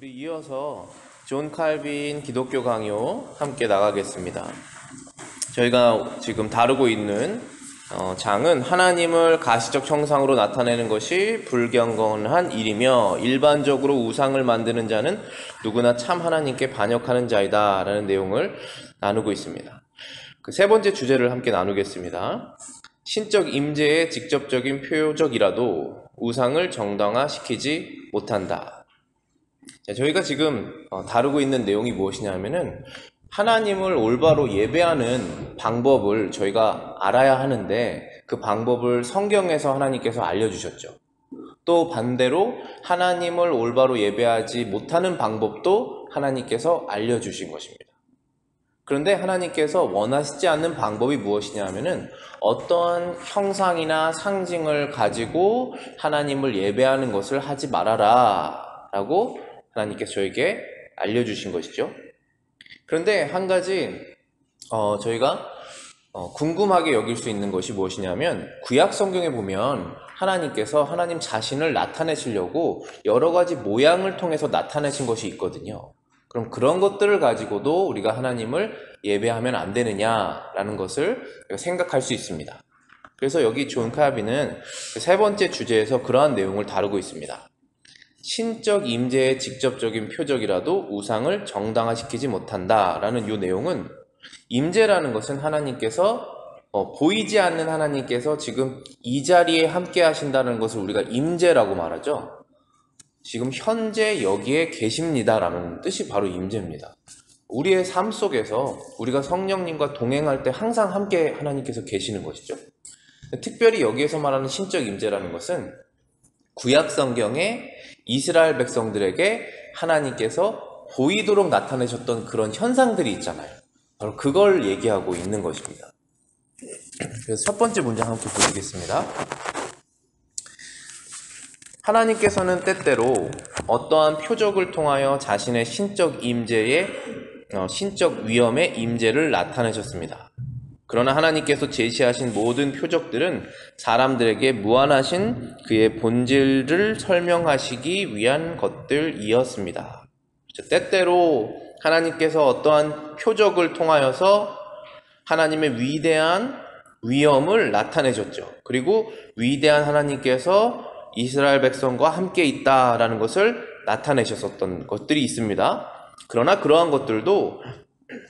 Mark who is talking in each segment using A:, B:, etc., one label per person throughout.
A: 우리 이어서 존 칼빈 기독교 강요 함께 나가겠습니다. 저희가 지금 다루고 있는 장은 하나님을 가시적 형상으로 나타내는 것이 불경건한 일이며 일반적으로 우상을 만드는 자는 누구나 참 하나님께 반역하는 자이다 라는 내용을 나누고 있습니다. 그 세 번째 주제를 함께 나누겠습니다. 신적 임재의 직접적인 표적이라도 우상을 정당화시키지 못한다. 자, 저희가 지금 다루고 있는 내용이 무엇이냐면은 하나님을 올바로 예배하는 방법을 저희가 알아야 하는데 그 방법을 성경에서 하나님께서 알려주셨죠. 또 반대로 하나님을 올바로 예배하지 못하는 방법도 하나님께서 알려주신 것입니다. 그런데 하나님께서 원하시지 않는 방법이 무엇이냐 하면은 어떠한 형상이나 상징을 가지고 하나님을 예배하는 것을 하지 말아라 라고 하나님께서 저에게 알려주신 것이죠. 그런데 한 가지 저희가 궁금하게 여길 수 있는 것이 무엇이냐면 구약 성경에 보면 하나님께서 하나님 자신을 나타내시려고 여러 가지 모양을 통해서 나타내신 것이 있거든요. 그럼 그런 것들을 가지고도 우리가 하나님을 예배하면 안 되느냐라는 것을 생각할 수 있습니다. 그래서 여기 존 칼빈은 세 번째 주제에서 그러한 내용을 다루고 있습니다. 신적 임재의 직접적인 표적이라도 우상을 정당화시키지 못한다라는 이 내용은 임재라는 것은 하나님께서 보이지 않는 하나님께서 지금 이 자리에 함께 하신다는 것을 우리가 임재라고 말하죠. 지금 현재 여기에 계십니다라는 뜻이 바로 임재입니다. 우리의 삶 속에서 우리가 성령님과 동행할 때 항상 함께 하나님께서 계시는 것이죠. 특별히 여기에서 말하는 신적 임재라는 것은 구약 성경에 이스라엘 백성들에게 하나님께서 보이도록 나타내셨던 그런 현상들이 있잖아요. 바로 그걸 얘기하고 있는 것입니다. 그래서 첫 번째 문장 함께 보시겠습니다. 하나님께서는 때때로 어떠한 표적을 통하여 자신의 신적 임재의 신적 위엄의 임재를 나타내셨습니다. 그러나 하나님께서 제시하신 모든 표적들은 사람들에게 무한하신 그의 본질을 설명하시기 위한 것들이었습니다. 때때로 하나님께서 어떠한 표적을 통하여서 하나님의 위대한 위엄을 나타내셨죠. 그리고 위대한 하나님께서 이스라엘 백성과 함께 있다라는 것을 나타내셨었던 것들이 있습니다. 그러나 그러한 것들도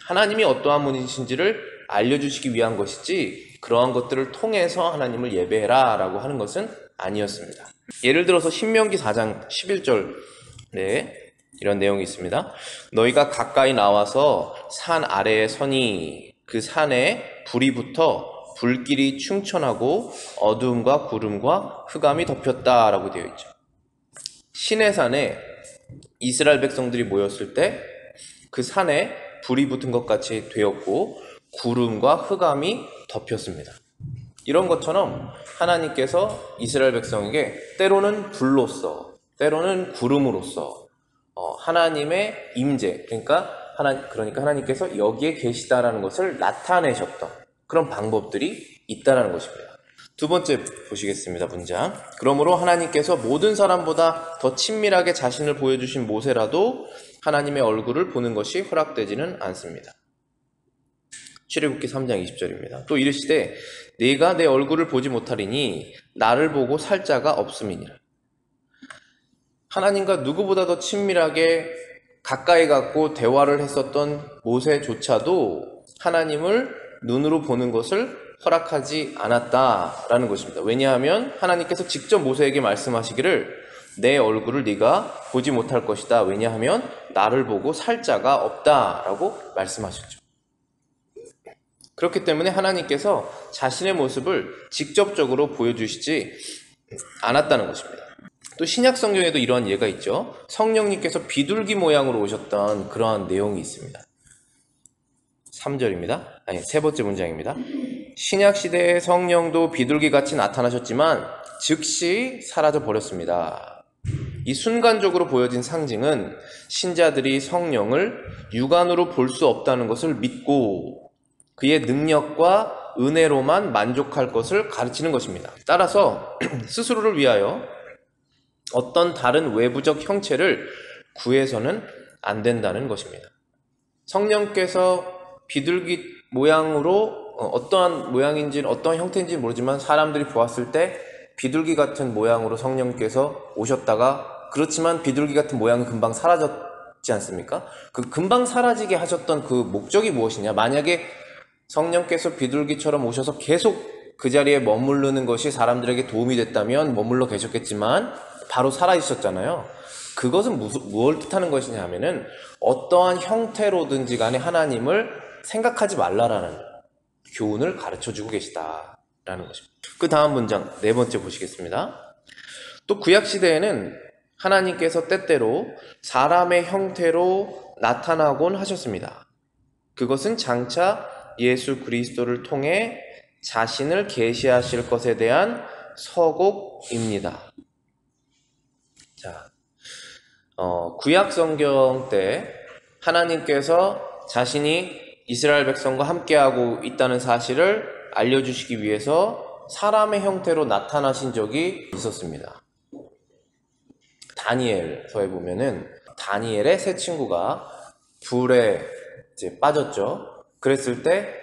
A: 하나님이 어떠한 분이신지를 알려주시기 위한 것이지 그러한 것들을 통해서 하나님을 예배해라 라고 하는 것은 아니었습니다. 예를 들어서 신명기 4장 11절에 이런 내용이 있습니다. 너희가 가까이 나와서 산 아래에 서니 그 산에 불이 붙어 불길이 충천하고 어두움과 구름과 흑암이 덮였다라고 되어 있죠. 시내산에 이스라엘 백성들이 모였을 때 그 산에 불이 붙은 것 같이 되었고 구름과 흑암이 덮였습니다. 이런 것처럼 하나님께서 이스라엘 백성에게 때로는 불로서 때로는 구름으로써 하나님의 임재 그러니까 하나님께서 여기에 계시다라는 것을 나타내셨던 그런 방법들이 있다라는 것입니다. 두 번째 보시겠습니다. 문장. 그러므로 하나님께서 모든 사람보다 더 친밀하게 자신을 보여주신 모세라도 하나님의 얼굴을 보는 것이 허락되지는 않습니다. 출애굽기 3장 20절입니다. 또 이르시되 네가 내 얼굴을 보지 못하리니 나를 보고 살 자가 없음이니라. 하나님과 누구보다 더 친밀하게 가까이 갖고 대화를 했었던 모세조차도 하나님을 눈으로 보는 것을 허락하지 않았다라는 것입니다. 왜냐하면 하나님께서 직접 모세에게 말씀하시기를 내 얼굴을 네가 보지 못할 것이다. 왜냐하면 나를 보고 살 자가 없다라고 말씀하셨죠. 그렇기 때문에 하나님께서 자신의 모습을 직접적으로 보여주시지 않았다는 것입니다. 또 신약 성경에도 이러한 예가 있죠. 성령님께서 비둘기 모양으로 오셨던 그러한 내용이 있습니다. 3절입니다. 세 번째 문장입니다. 신약 시대의 성령도 비둘기같이 나타나셨지만 즉시 사라져 버렸습니다. 이 순간적으로 보여진 상징은 신자들이 성령을 육안으로 볼 수 없다는 것을 믿고 그의 능력과 은혜로만 만족할 것을 가르치는 것입니다. 따라서 스스로를 위하여 어떤 다른 외부적 형체를 구해서는 안 된다는 것입니다. 성령께서 비둘기 모양으로 어떠한 모양인지는 어떠한 형태인지는 모르지만 사람들이 보았을 때 비둘기 같은 모양으로 성령께서 오셨다가 그렇지만 비둘기 같은 모양은 금방 사라졌지 않습니까? 그 금방 사라지게 하셨던 그 목적이 무엇이냐? 만약에 성령께서 비둘기처럼 오셔서 계속 그 자리에 머무르는 것이 사람들에게 도움이 됐다면 머물러 계셨겠지만 바로 사라지셨잖아요. 그것은 무엇을 뜻하는 것이냐 하면은 어떠한 형태로든지 간에 하나님을 생각하지 말라라는 교훈을 가르쳐주고 계시다라는 것입니다. 그 다음 문장 네 번째 보시겠습니다. 또 구약시대에는 하나님께서 때때로 사람의 형태로 나타나곤 하셨습니다. 그것은 장차 예수 그리스도를 통해 자신을 계시하실 것에 대한 서곡입니다. 자, 구약 성경 때 하나님께서 자신이 이스라엘 백성과 함께하고 있다는 사실을 알려주시기 위해서 사람의 형태로 나타나신 적이 있었습니다. 다니엘서에 보면은 다니엘의 세 친구가 불에 이제 빠졌죠. 그랬을 때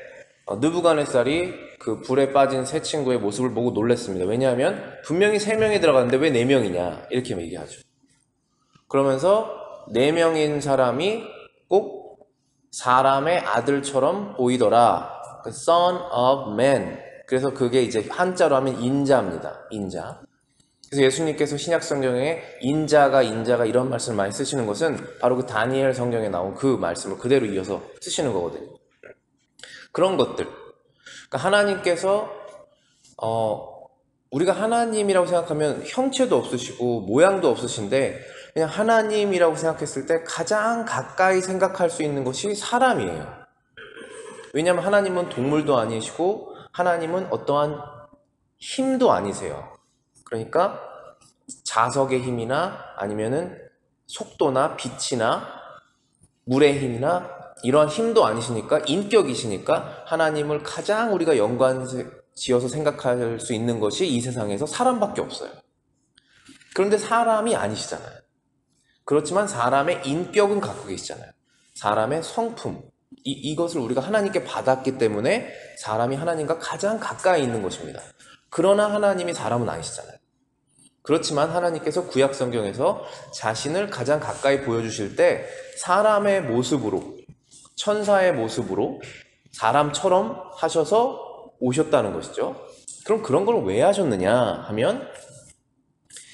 A: 느부갓네살이 그 불에 빠진 세 친구의 모습을 보고 놀랐습니다. 왜냐하면 분명히 3명이 들어갔는데 왜 4명이냐 이렇게 얘기하죠. 그러면서 4명인 사람이 꼭 사람의 아들처럼 보이더라. Son of Man. 그래서 그게 이제 한자로 하면 인자입니다. 인자. 그래서 예수님께서 신약 성경에 인자가 이런 말씀을 많이 쓰시는 것은 바로 그 다니엘 성경에 나온 그 말씀을 그대로 이어서 쓰시는 거거든요. 그런 것들. 그러니까 하나님께서 우리가 하나님이라고 생각하면 형체도 없으시고 모양도 없으신데 그냥 하나님이라고 생각했을 때 가장 가까이 생각할 수 있는 것이 사람이에요. 왜냐하면 하나님은 동물도 아니시고 하나님은 어떠한 힘도 아니세요. 그러니까 자석의 힘이나 아니면은 속도나 빛이나 물의 힘이나 이러한 힘도 아니시니까 인격이시니까 하나님을 가장 우리가 연관지어서 생각할 수 있는 것이 이 세상에서 사람밖에 없어요. 그런데 사람이 아니시잖아요. 그렇지만 사람의 인격은 갖고 계시잖아요. 사람의 성품 이것을 우리가 하나님께 받았기 때문에 사람이 하나님과 가장 가까이 있는 것입니다. 그러나 하나님이 사람은 아니시잖아요. 그렇지만 하나님께서 구약 성경에서 자신을 가장 가까이 보여주실 때 사람의 모습으로 천사의 모습으로 사람처럼 하셔서 오셨다는 것이죠. 그럼 그런 걸 왜 하셨느냐 하면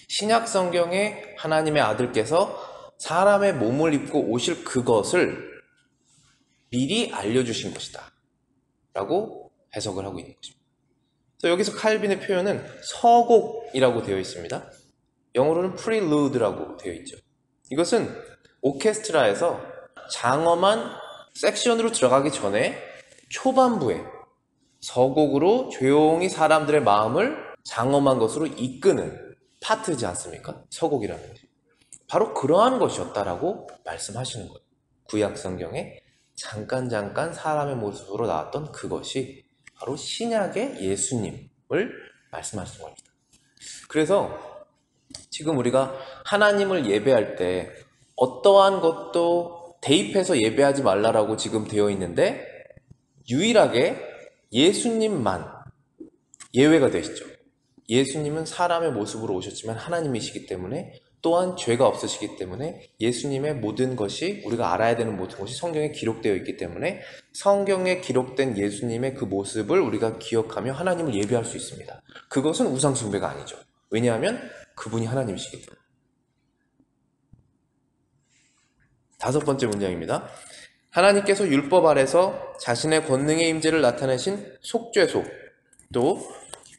A: 신약 성경에 하나님의 아들께서 사람의 몸을 입고 오실 그것을 미리 알려주신 것이다 라고 해석을 하고 있는 것입니다. 그래서 여기서 칼빈의 표현은 서곡이라고 되어 있습니다. 영어로는 prelude라고 되어 있죠. 이것은 오케스트라에서 장엄한 섹션으로 들어가기 전에 초반부에 서곡으로 조용히 사람들의 마음을 장엄한 것으로 이끄는 파트지 않습니까? 서곡이라는 것이. 바로 그러한 것이었다라고 말씀하시는 거예요. 구약 성경에 잠깐 사람의 모습으로 나왔던 그것이 바로 신약의 예수님을 말씀하시는 겁니다. 그래서 지금 우리가 하나님을 예배할 때 어떠한 것도 대입해서 예배하지 말라라고 지금 되어 있는데 유일하게 예수님만 예외가 되시죠. 예수님은 사람의 모습으로 오셨지만 하나님이시기 때문에 또한 죄가 없으시기 때문에 예수님의 모든 것이 우리가 알아야 되는 모든 것이 성경에 기록되어 있기 때문에 성경에 기록된 예수님의 그 모습을 우리가 기억하며 하나님을 예배할 수 있습니다. 그것은 우상 숭배가 아니죠. 왜냐하면 그분이 하나님이시기 때문에. 5번째 문장입니다. 하나님께서 율법 아래서 자신의 권능의 임재를 나타내신 속죄소, 또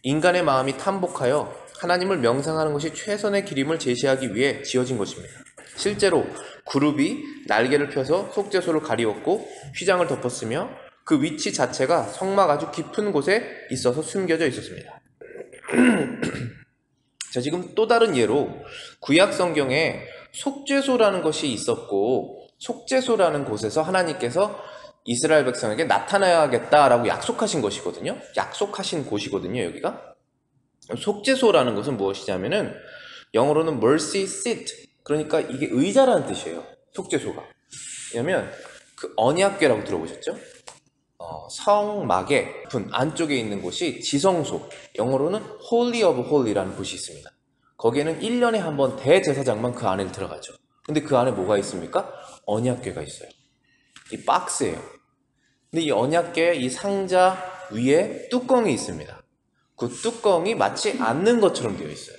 A: 인간의 마음이 탐복하여 하나님을 명상하는 것이 최선의 길임을 제시하기 위해 지어진 것입니다. 실제로 그룹이 날개를 펴서 속죄소를 가리웠고 휘장을 덮었으며 그 위치 자체가 성막 아주 깊은 곳에 있어서 숨겨져 있었습니다. 자, 지금 또 다른 예로 구약 성경에 속죄소라는 것이 있었고 속죄소라는 곳에서 하나님께서 이스라엘 백성에게 나타나야겠다라고 약속하신 것이거든요. 약속하신 곳이거든요, 여기가. 속죄소라는 것은 무엇이냐면은 영어로는 mercy seat 그러니까 이게 의자라는 뜻이에요. 속죄소가. 왜냐면 그 언약궤라고 들어보셨죠? 성막의 안쪽에 있는 곳이 지성소, 영어로는 Holy of Holy라는 곳이 있습니다. 거기에는 1년에 한 번 대제사장만 그 안에 들어가죠. 근데 그 안에 뭐가 있습니까? 언약궤가 있어요. 이 박스예요. 근데 이 언약궤 이 상자 위에 뚜껑이 있습니다. 그 뚜껑이 마치 앉는 것처럼 되어 있어요.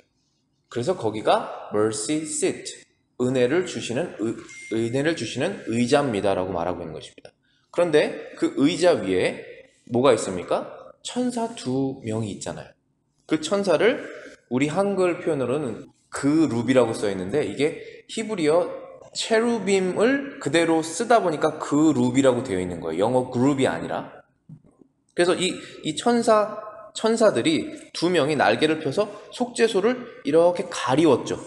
A: 그래서 거기가 mercy seat, 은혜를 주시는 의자입니다라고 말하고 있는 것입니다. 그런데 그 의자 위에 뭐가 있습니까? 천사 2명이 있잖아요. 그 천사를 우리 한글 표현으로는 그룹이라고 써 있는데 이게 히브리어 체루빔을 그대로 쓰다 보니까 그룹이라고 되어 있는 거예요. 영어 그룹이 아니라. 그래서 이 천사들이 2명이 날개를 펴서 속죄소를 이렇게 가리웠죠.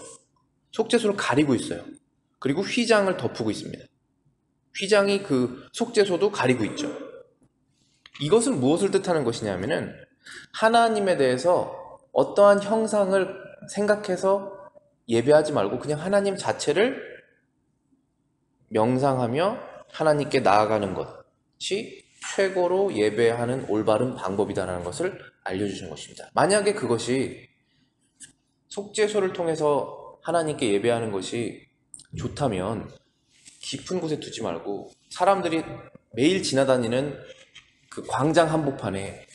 A: 속죄소를 가리고 있어요. 그리고 휘장을 덮고 있습니다. 휘장이 그 속죄소도 가리고 있죠. 이것은 무엇을 뜻하는 것이냐면은 하나님에 대해서 어떠한 형상을 생각해서 예배하지 말고 그냥 하나님 자체를 명상하며 하나님께 나아가는 것이 최고로 예배하는 올바른 방법이다라는 것을 알려주신 것입니다. 만약에 그것이 속죄소를 통해서 하나님께 예배하는 것이 좋다면 깊은 곳에 두지 말고 사람들이 매일 지나다니는 그 광장 한복판에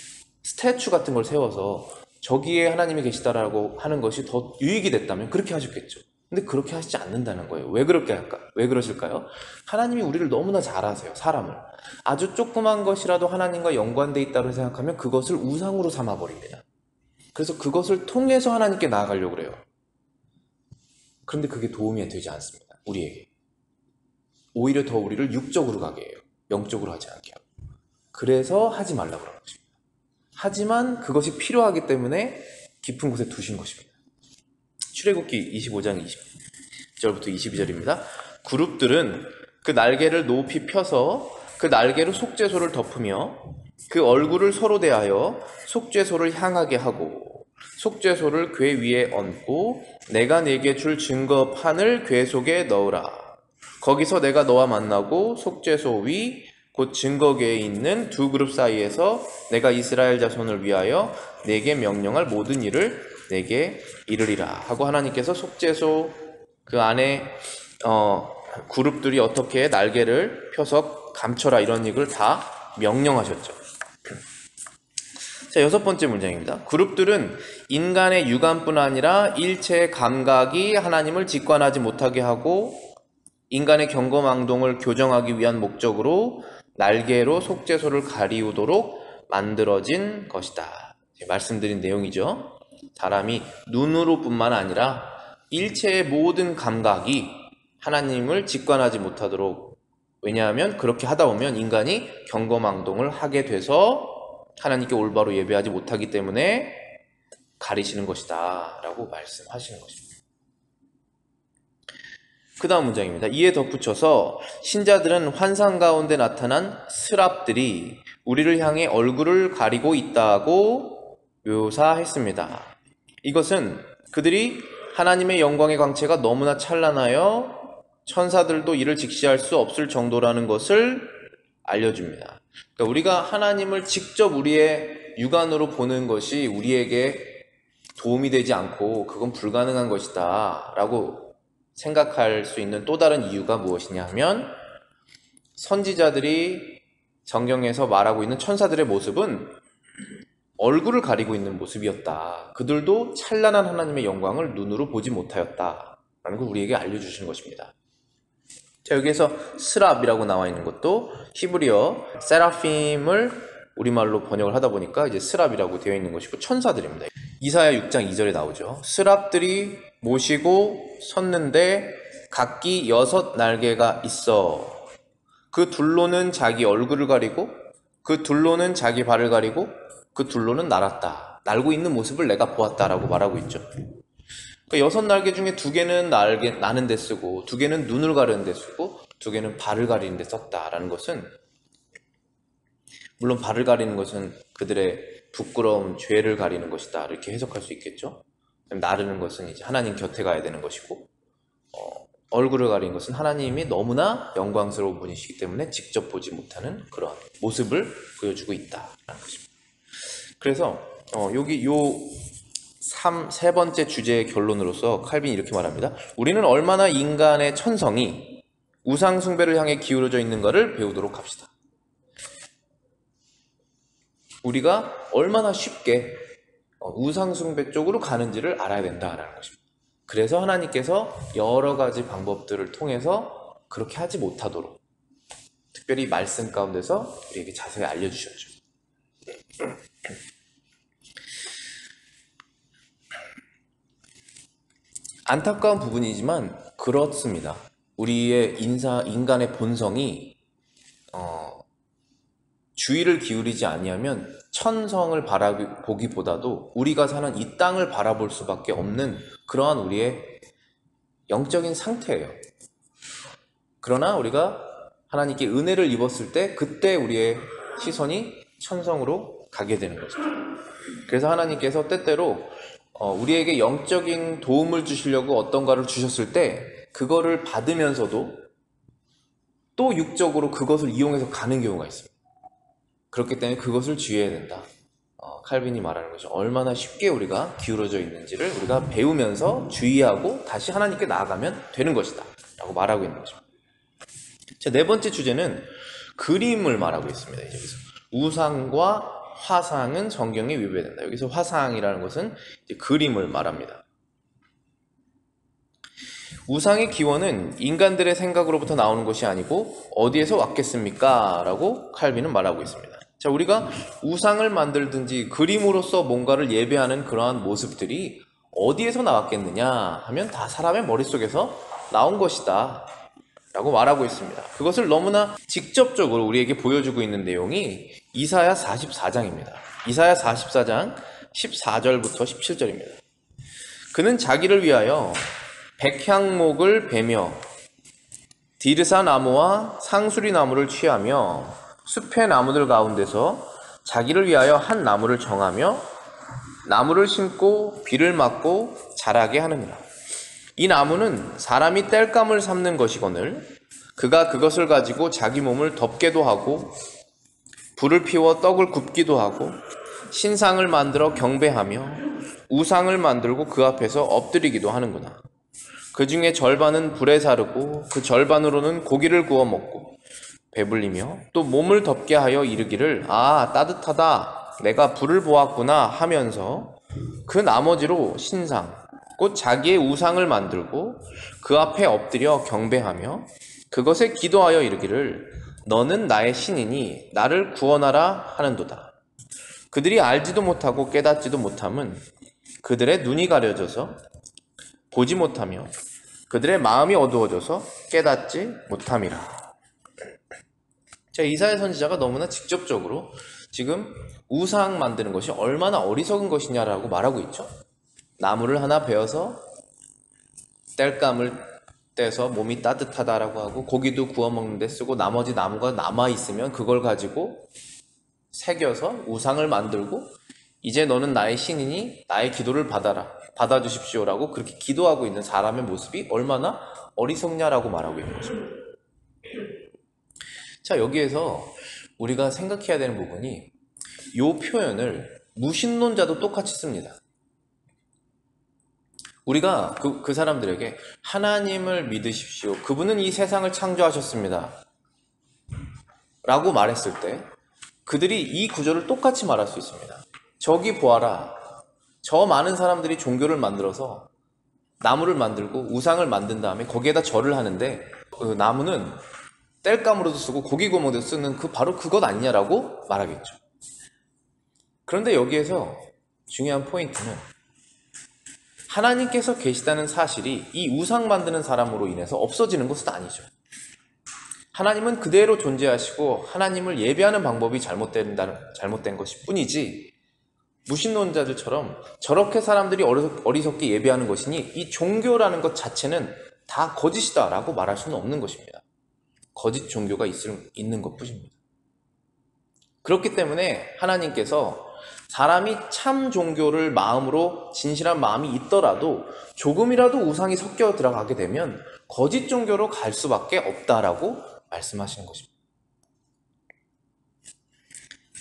A: 스태츄 같은 걸 세워서 저기에 하나님이 계시다라고 하는 것이 더 유익이 됐다면 그렇게 하셨겠죠. 근데 그렇게 하시지 않는다는 거예요. 왜 그러실까요? 하나님이 우리를 너무나 잘 아세요. 사람을. 아주 조그만 것이라도 하나님과 연관되어 있다고 생각하면 그것을 우상으로 삼아버립니다. 그래서 그것을 통해서 하나님께 나아가려고 그래요. 그런데 그게 도움이 되지 않습니다. 우리에게. 오히려 더 우리를 육적으로 가게 해요. 영적으로 하지 않게 하고. 그래서 하지 말라고 그러는 것입니다. 하지만 그것이 필요하기 때문에 깊은 곳에 두신 것입니다. 출애굽기 25장 20절부터 22절입니다. 그룹들은 그 날개를 높이 펴서 그 날개로 속죄소를 덮으며 그 얼굴을 서로 대하여 속죄소를 향하게 하고 속죄소를 궤 위에 얹고 내가 네게 줄 증거판을 궤 속에 넣으라. 거기서 내가 너와 만나고 속죄소 위 곧 증거궤에 있는 2그룹 사이에서 내가 이스라엘 자손을 위하여 내게 명령할 모든 일을 내게 이르리라 하고 하나님께서 속죄소 그 안에 그룹들이 어떻게 날개를 펴서 감춰라 이런 얘기를 다 명령하셨죠. 자, 6번째 문장입니다. 그룹들은 인간의 육안뿐 아니라 일체의 감각이 하나님을 직관하지 못하게 하고 인간의 경거망동을 교정하기 위한 목적으로 날개로 속죄소를 가리우도록 만들어진 것이다. 말씀드린 내용이죠. 사람이 눈으로 뿐만 아니라 일체의 모든 감각이 하나님을 직관하지 못하도록, 왜냐하면 그렇게 하다 보면 인간이 경거망동을 하게 돼서 하나님께 올바로 예배하지 못하기 때문에 가리시는 것이다 라고 말씀하시는 것입니다. 그 다음 문장입니다. 이에 덧붙여서 신자들은 환상 가운데 나타난 스랍들이 우리를 향해 얼굴을 가리고 있다고 묘사했습니다. 이것은 그들이 하나님의 영광의 광채가 너무나 찬란하여 천사들도 이를 직시할 수 없을 정도라는 것을 알려줍니다. 그러니까 우리가 하나님을 직접 우리의 육안으로 보는 것이 우리에게 도움이 되지 않고 그건 불가능한 것이다 라고 생각할 수 있는 또 다른 이유가 무엇이냐 하면 선지자들이 성경에서 말하고 있는 천사들의 모습은 얼굴을 가리고 있는 모습이었다. 그들도 찬란한 하나님의 영광을 눈으로 보지 못하였다 라는 걸 우리에게 알려주시는 것입니다. 자, 여기에서 스랍이라고 나와 있는 것도 히브리어 세라핌을 우리말로 번역을 하다 보니까 이제 스랍이라고 되어 있는 것이고 천사들입니다. 이사야 6장 2절에 나오죠. 스랍들이 모시고 섰는데 각기 6 날개가 있어. 그 둘로는 자기 얼굴을 가리고 그 둘로는 자기 발을 가리고 그 둘로는 날았다. 날고 있는 모습을 내가 보았다라고 말하고 있죠. 그러니까 6 날개 중에 2개는 나는 데 쓰고 2개는 눈을 가리는 데 쓰고 2개는 발을 가리는 데 썼다라는 것은, 물론 발을 가리는 것은 그들의 부끄러움, 죄를 가리는 것이다 이렇게 해석할 수 있겠죠. 나르는 것은 이제 하나님 곁에 가야 되는 것이고, 얼굴을 가린 것은 하나님이 너무나 영광스러운 분이시기 때문에 직접 보지 못하는 그런 모습을 보여주고 있다라는 것입니다. 그래서 여기 세 번째 주제의 결론으로서 칼빈이 이렇게 말합니다. 우리는 얼마나 인간의 천성이 우상 숭배를 향해 기울어져 있는가를 배우도록 합시다. 우리가 얼마나 쉽게 우상 숭배 쪽으로 가는지를 알아야 된다라는 것입니다. 그래서 하나님께서 여러 가지 방법들을 통해서 그렇게 하지 못하도록 특별히 말씀 가운데서 우리에게 자세히 알려주셨죠. 안타까운 부분이지만 그렇습니다. 우리의 인간의 본성이 주의를 기울이지 아니하면 천성을 바라보기보다도 우리가 사는 이 땅을 바라볼 수밖에 없는 그러한 우리의 영적인 상태예요. 그러나 우리가 하나님께 은혜를 입었을 때 그때 우리의 시선이 천성으로 가게 되는 거죠. 그래서 하나님께서 때때로 우리에게 영적인 도움을 주시려고 어떤가를 주셨을 때 그거를 받으면서도 또 육적으로 그것을 이용해서 가는 경우가 있습니다. 그렇기 때문에 그것을 주의해야 된다. 칼빈이 말하는 것이 얼마나 쉽게 우리가 기울어져 있는지를 우리가 배우면서 주의하고 다시 하나님께 나아가면 되는 것이다 라고 말하고 있는 거죠. 자, 네 번째 주제는 그림을 말하고 있습니다. 여기서 우상과 화상은 성경에 위배된다. 여기서 화상이라는 것은 이제 그림을 말합니다. 우상의 기원은 인간들의 생각으로부터 나오는 것이 아니고 어디에서 왔겠습니까? 라고 칼빈은 말하고 있습니다. 자, 우리가 우상을 만들든지 그림으로써 뭔가를 예배하는 그러한 모습들이 어디에서 나왔겠느냐 하면 다 사람의 머릿속에서 나온 것이다 라고 말하고 있습니다. 그것을 너무나 직접적으로 우리에게 보여주고 있는 내용이 이사야 44장입니다. 이사야 44장 14절부터 17절입니다. 그는 자기를 위하여 백향목을 베며 디르사 나무와 상수리 나무를 취하며 숲의 나무들 가운데서 자기를 위하여 한 나무를 정하며 나무를 심고 비를 맞고 자라게 하느니라. 이 나무는 사람이 땔감을 삼는 것이거늘 그가 그것을 가지고 자기 몸을 덮게도 하고 불을 피워 떡을 굽기도 하고 신상을 만들어 경배하며 우상을 만들고 그 앞에서 엎드리기도 하는구나. 그 중에 절반은 불에 사르고 그 절반으로는 고기를 구워 먹고 배불리며 또 몸을 덮게 하여 이르기를 아 따뜻하다 내가 불을 보았구나 하면서 그 나머지로 신상 곧 자기의 우상을 만들고 그 앞에 엎드려 경배하며 그것에 기도하여 이르기를 너는 나의 신이니 나를 구원하라 하는도다. 그들이 알지도 못하고 깨닫지도 못함은 그들의 눈이 가려져서 보지 못하며 그들의 마음이 어두워져서 깨닫지 못함이라. 자, 이사야 선지자가 너무나 직접적으로 지금 우상 만드는 것이 얼마나 어리석은 것이냐라고 말하고 있죠. 나무를 하나 베어서 땔감을 떼서 몸이 따뜻하다라고 하고 고기도 구워 먹는 데 쓰고 나머지 나무가 남아있으면 그걸 가지고 새겨서 우상을 만들고 이제 너는 나의 신이니 나의 기도를 받아주십시오라고 그렇게 기도하고 있는 사람의 모습이 얼마나 어리석냐라고 말하고 있는 것입니다. 자, 여기에서 우리가 생각해야 되는 부분이 이 표현을 무신론자도 똑같이 씁니다. 우리가 그 사람들에게 하나님을 믿으십시오. 그분은 이 세상을 창조하셨습니다. 라고 말했을 때 그들이 이 구절을 똑같이 말할 수 있습니다. 저기 보아라. 저 많은 사람들이 종교를 만들어서 나무를 만들고 우상을 만든 다음에 거기에다 절을 하는데 그 나무는 땔감으로도 쓰고 고기 구워먹어도 쓰는 바로 그것 아니냐라고 말하겠죠. 그런데 여기에서 중요한 포인트는 하나님께서 계시다는 사실이 이 우상 만드는 사람으로 인해서 없어지는 것은 아니죠. 하나님은 그대로 존재하시고 하나님을 예배하는 방법이 잘못된 것일 뿐이지 무신론자들처럼 저렇게 사람들이 어리석게 예배하는 것이니 이 종교라는 것 자체는 다 거짓이다라고 말할 수는 없는 것입니다. 거짓 종교가 있는 것뿐입니다. 그렇기 때문에 하나님께서 사람이 참 종교를 마음으로 진실한 마음이 있더라도 조금이라도 우상이 섞여 들어가게 되면 거짓 종교로 갈 수밖에 없다라고 말씀하시는 것입니다.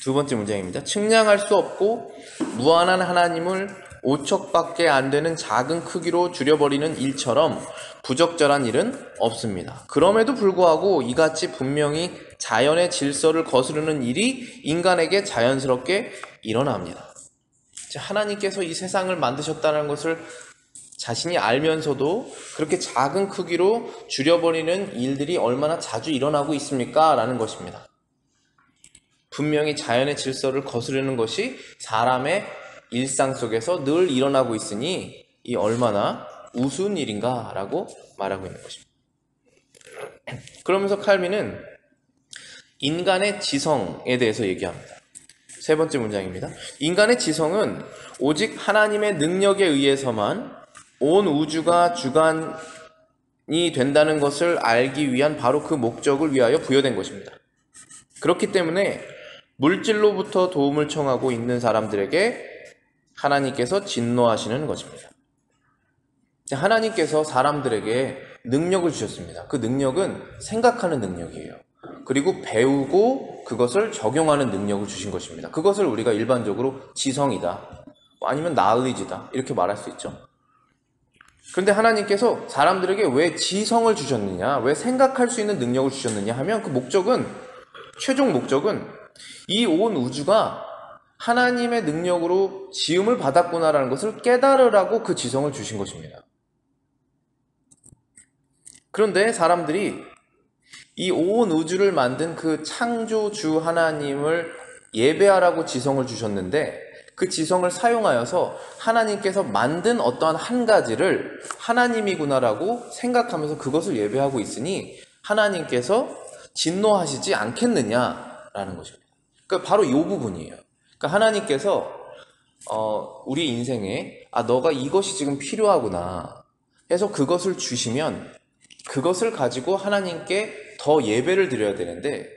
A: 두 번째 문장입니다. 측량할 수 없고 무한한 하나님을 5척밖에 안 되는 작은 크기로 줄여버리는 일처럼 부적절한 일은 없습니다. 그럼에도 불구하고 이같이 분명히 자연의 질서를 거스르는 일이 인간에게 자연스럽게 일어납니다. 하나님께서 이 세상을 만드셨다는 것을 자신이 알면서도 그렇게 작은 크기로 줄여버리는 일들이 얼마나 자주 일어나고 있습니까? 라는 것입니다. 분명히 자연의 질서를 거스르는 것이 사람의 일상 속에서 늘 일어나고 있으니 이 얼마나 우스운 일인가 라고 말하고 있는 것입니다. 그러면서 칼빈은 인간의 지성에 대해서 얘기합니다. 세 번째 문장입니다. 인간의 지성은 오직 하나님의 능력에 의해서만 온 우주가 주관이 된다는 것을 알기 위한 바로 그 목적을 위하여 부여된 것입니다. 그렇기 때문에 물질로부터 도움을 청하고 있는 사람들에게 하나님께서 진노하시는 것입니다. 하나님께서 사람들에게 능력을 주셨습니다. 그 능력은 생각하는 능력이에요. 그리고 배우고 그것을 적용하는 능력을 주신 것입니다. 그것을 우리가 일반적으로 지성이다, 아니면 knowledge다 이렇게 말할 수 있죠. 그런데 하나님께서 사람들에게 왜 지성을 주셨느냐, 왜 생각할 수 있는 능력을 주셨느냐 하면 그 목적은, 최종 목적은 이 온 우주가 하나님의 능력으로 지음을 받았구나라는 것을 깨달으라고 그 지성을 주신 것입니다. 그런데 사람들이 이 온 우주를 만든 그 창조주 하나님을 예배하라고 지성을 주셨는데 그 지성을 사용하여서 하나님께서 만든 어떠한 한 가지를 하나님이구나라고 생각하면서 그것을 예배하고 있으니 하나님께서 진노하시지 않겠느냐라는 것입니다. 그러니까 바로 이 부분이에요. 그러니까 하나님께서 우리 인생에 너가 이것이 지금 필요하구나 해서 그것을 주시면 그것을 가지고 하나님께 더 예배를 드려야 되는데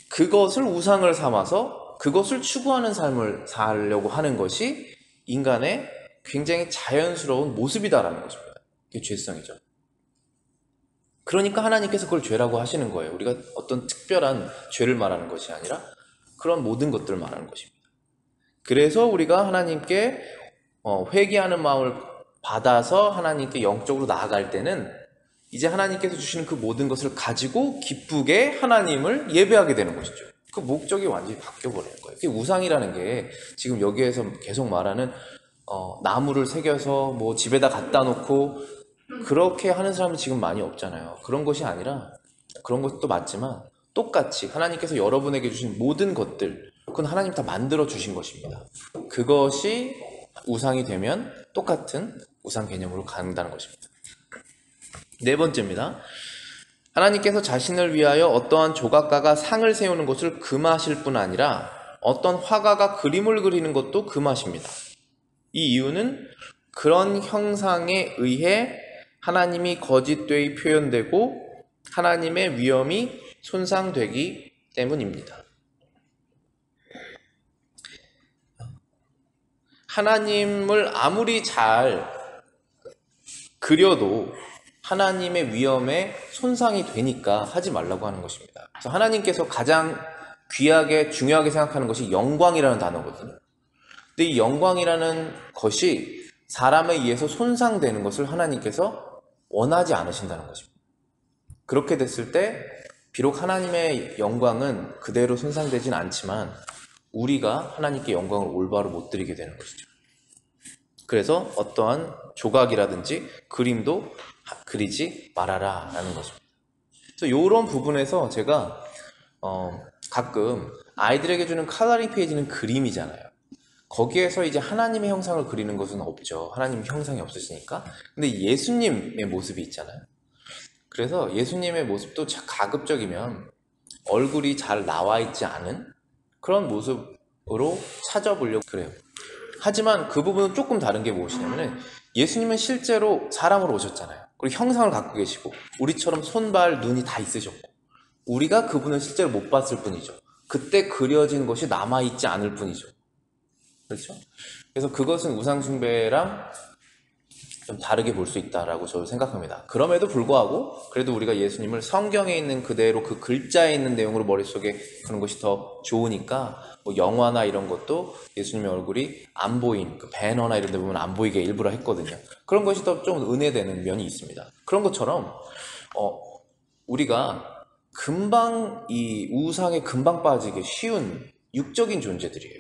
A: 그것을 우상을 삼아서 그것을 추구하는 삶을 살려고 하는 것이 인간의 굉장히 자연스러운 모습이다라는 것입니다. 이게 죄성이죠. 그러니까 하나님께서 그걸 죄라고 하시는 거예요. 우리가 어떤 특별한 죄를 말하는 것이 아니라 그런 모든 것들을 말하는 것입니다. 그래서 우리가 하나님께 회개하는 마음을 받아서 하나님께 영적으로 나아갈 때는 이제 하나님께서 주시는 그 모든 것을 가지고 기쁘게 하나님을 예배하게 되는 것이죠. 그 목적이 완전히 바뀌어버리는 거예요. 그게 우상이라는 게 지금 여기에서 계속 말하는 나무를 새겨서 뭐 집에다 갖다 놓고 그렇게 하는 사람이 지금 많이 없잖아요. 그런 것이 아니라, 그런 것도 맞지만 똑같이 하나님께서 여러분에게 주신 모든 것들, 그건 하나님 다 만들어 주신 것입니다. 그것이 우상이 되면 똑같은 우상 개념으로 간다는 것입니다. 네 번째입니다. 하나님께서 자신을 위하여 어떠한 조각가가 상을 세우는 것을 금하실 뿐 아니라 어떤 화가가 그림을 그리는 것도 금하십니다. 이 이유는 그런 형상에 의해 하나님이 거짓되이 표현되고 하나님의 위엄이 손상되기 때문입니다. 하나님을 아무리 잘 그려도 하나님의 위엄에 손상이 되니까 하지 말라고 하는 것입니다. 그래서 하나님께서 가장 귀하게 중요하게 생각하는 것이 영광이라는 단어거든요. 근데 이 영광이라는 것이 사람에 의해서 손상되는 것을 하나님께서 원하지 않으신다는 것입니다. 그렇게 됐을 때 비록 하나님의 영광은 그대로 손상되진 않지만 우리가 하나님께 영광을 올바로 못 드리게 되는 것이죠. 그래서 어떠한 조각이라든지 그림도 그리지 말아라 라는 것입니다. 그래서 이런 부분에서 제가 가끔 아이들에게 주는 컬러링 페이지는 그림이잖아요. 거기에서 이제 하나님의 형상을 그리는 것은 없죠. 하나님의 형상이 없으시니까. 근데 예수님의 모습이 있잖아요. 그래서 예수님의 모습도 가급적이면 얼굴이 잘 나와 있지 않은 그런 모습으로 찾아보려고 그래요. 하지만 그 부분은 조금 다른 게 무엇이냐면 예수님은 실제로 사람으로 오셨잖아요. 그리고 형상을 갖고 계시고 우리처럼 손발, 눈이 다 있으셨고 우리가 그분을 실제로 못 봤을 뿐이죠. 그때 그려진 것이 남아있지 않을 뿐이죠. 그렇죠? 그래서 그것은 우상숭배랑 좀 다르게 볼 수 있다라고 저는 생각합니다. 그럼에도 불구하고 그래도 우리가 예수님을 성경에 있는 그대로 그 글자에 있는 내용으로 머릿속에 그런 것이 더 좋으니까 뭐 영화나 이런 것도 예수님의 얼굴이 안 보인 그 배너나 이런 데 보면 안 보이게 일부러 했거든요. 그런 것이 더 좀 은혜되는 면이 있습니다. 그런 것처럼 우리가 금방 이 우상에 금방 빠지기 쉬운 육적인 존재들이에요.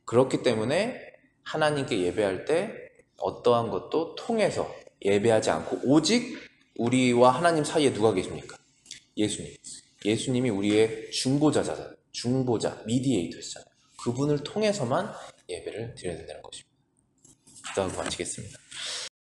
A: 그렇기 때문에 하나님께 예배할 때 어떠한 것도 통해서 예배하지 않고 오직 우리와 하나님 사이에 누가 계십니까? 예수님. 예수님이 우리의 중보자잖아요. 중보자, 미디에이터시잖아요. 그분을 통해서만 예배를 드려야 된다는 것입니다. 기도하고 마치겠습니다.